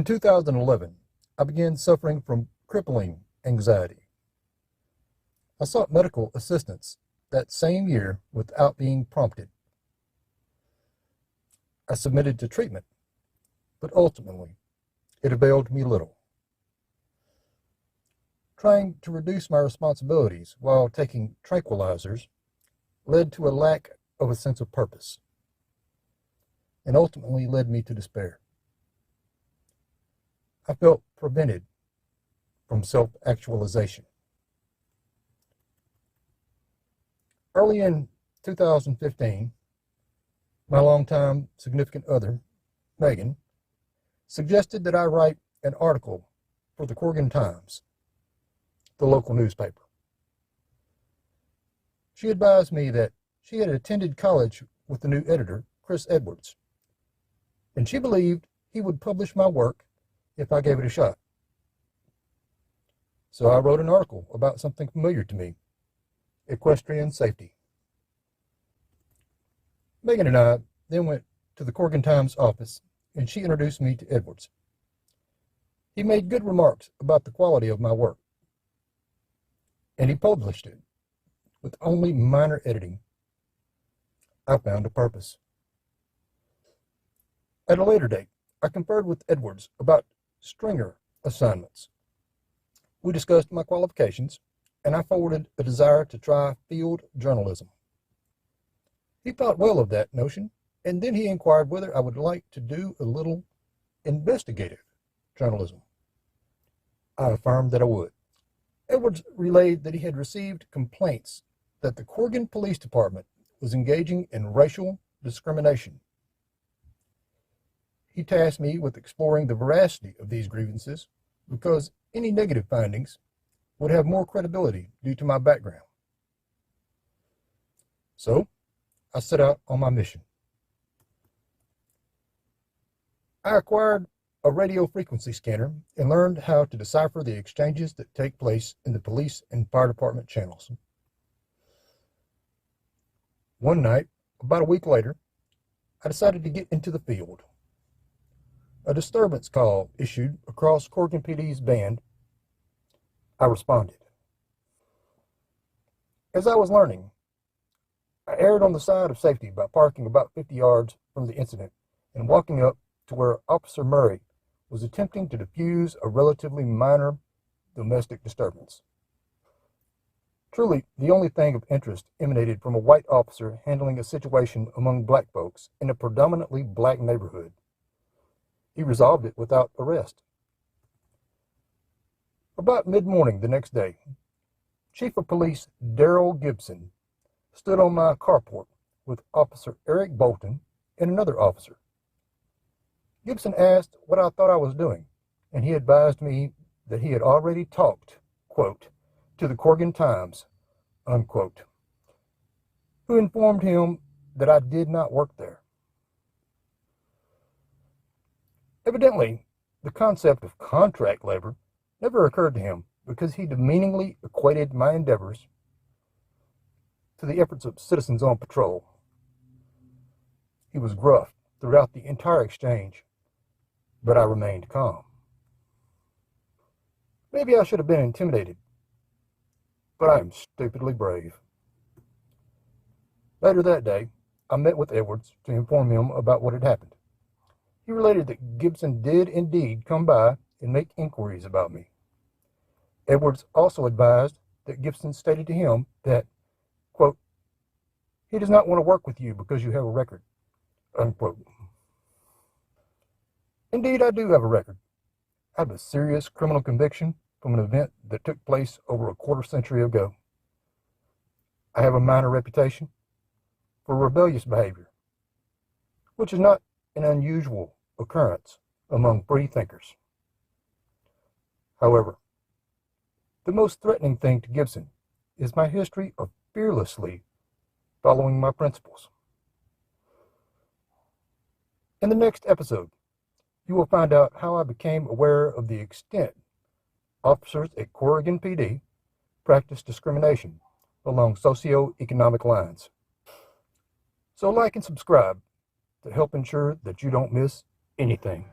In 2011, I began suffering from crippling anxiety. I sought medical assistance that same year without being prompted. I submitted to treatment, but ultimately, it availed me little. Trying to reduce my responsibilities while taking tranquilizers led to a lack of a sense of purpose, and ultimately led me to despair. I felt prevented from self-actualization. Early in 2015, my longtime significant other, Megan, suggested that I write an article for the Corrigan Times, the local newspaper. She advised me that she had attended college with the new editor, Chris Edwards, and she believed he would publish my work if I gave it a shot. So I wrote an article about something familiar to me: equestrian safety. Megan and I then went to the Corrigan Times office, and she introduced me to Edwards. He made good remarks about the quality of my work, and he published it with only minor editing. I found a purpose. At a later date, I conferred with Edwards about stringer assignments. We discussed my qualifications, and I forwarded a desire to try field journalism. He thought well of that notion, and then he inquired whether I would like to do a little investigative journalism. I affirmed that I would. Edwards relayed that he had received complaints that the Corrigan Police Department was engaging in racial discrimination. He tasked me with exploring the veracity of these grievances because any negative findings would have more credibility due to my background. So, I set out on my mission. I acquired a radio frequency scanner and learned how to decipher the exchanges that take place in the police and fire department channels. One night, about a week later, I decided to get into the field. A disturbance call issued across Corrigan PD's band. I responded. As I was learning, I erred on the side of safety by parking about 50 yards from the incident and walking up to where Officer Murray was attempting to defuse a relatively minor domestic disturbance. Truly, the only thing of interest emanated from a white officer handling a situation among black folks in a predominantly black neighborhood. He resolved it without arrest. About mid-morning the next day, Chief of Police Darrell Gibson stood on my carport with Officer Eric Bolton and another officer. Gibson asked what I thought I was doing, and he advised me that he had already talked, quote, to the Corrigan Times, unquote, who informed him that I did not work there. Evidently, the concept of contract labor never occurred to him because he demeaningly equated my endeavors to the efforts of citizens on patrol. He was gruff throughout the entire exchange, but I remained calm. Maybe I should have been intimidated, but I am stupidly brave. Later that day, I met with Edwards to inform him about what had happened. He related that Gibson did indeed come by and make inquiries about me. Edwards also advised that Gibson stated to him that, quote, he does not want to work with you because you have a record, unquote. Indeed, I do have a record. I have a serious criminal conviction from an event that took place over a quarter century ago. I have a minor reputation for rebellious behavior, which is not an unusual occurrence among free thinkers. However, the most threatening thing to Gibson is my history of fearlessly following my principles. In the next episode, you will find out how I became aware of the extent officers at Corrigan PD practice discrimination along socioeconomic lines. So like and subscribe to help ensure that you don't miss anything.